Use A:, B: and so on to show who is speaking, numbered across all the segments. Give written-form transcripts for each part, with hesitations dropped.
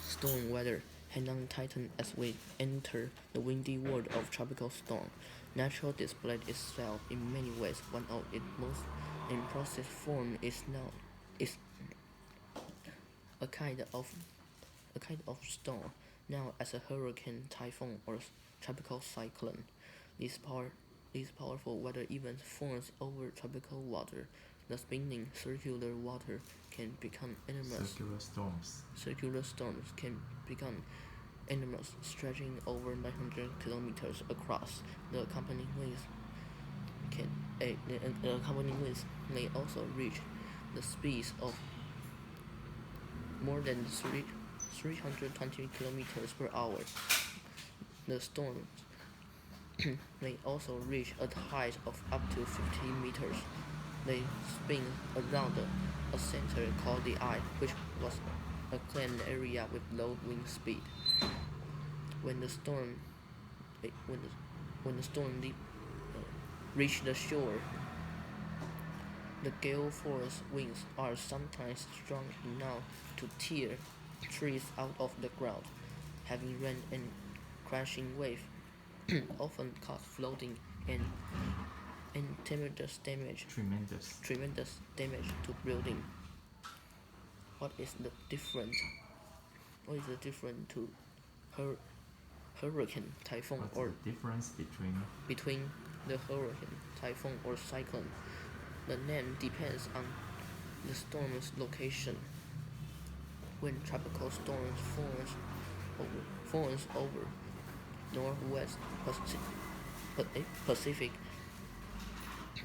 A: Storm weather. Hang on tighten as we enter the windy world of tropical storm. Nature displayed itself in many ways. One of its most impressive forms is a kind of storm, known as a hurricane, typhoon, or tropical cyclone. These powerful weather events forms over tropical water. The spinning circular water can become enormous. Circular storms can become enormous, stretching over 900 kilometers across. The accompanying winds may also reach the speeds of more than 320 kilometers per hour. The storms may also reach a height of up to 50 meters. They spin around a center called the eye, which was a clear area with low wind speed. When the storm reach the shore, the gale force winds are sometimes strong enough to tear trees out of the ground. Heavy rain and crashing waves often cause flooding and tremendous damage to building. What is the difference to hurricane, typhoon,
B: What's
A: or
B: the difference
A: between the hurricane, typhoon, or cyclone? The name depends on the storm's location. When tropical storms forms over northwest Pacific,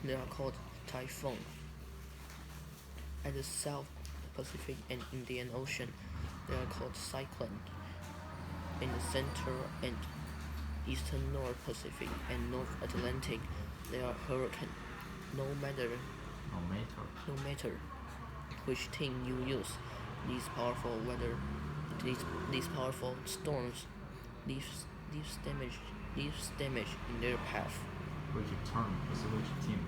A: they are called typhoon. At the South Pacific and Indian Ocean, they are called cyclone. In the Central and Eastern North Pacific and North Atlantic, they are hurricane. No matter which thing you use, these powerful storms leave damage in their path.
B: Which term 不是 which team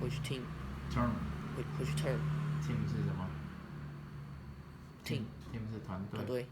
A: Which team
B: term
A: Which term
B: team 是什么
A: Team
B: 是团队
A: 团队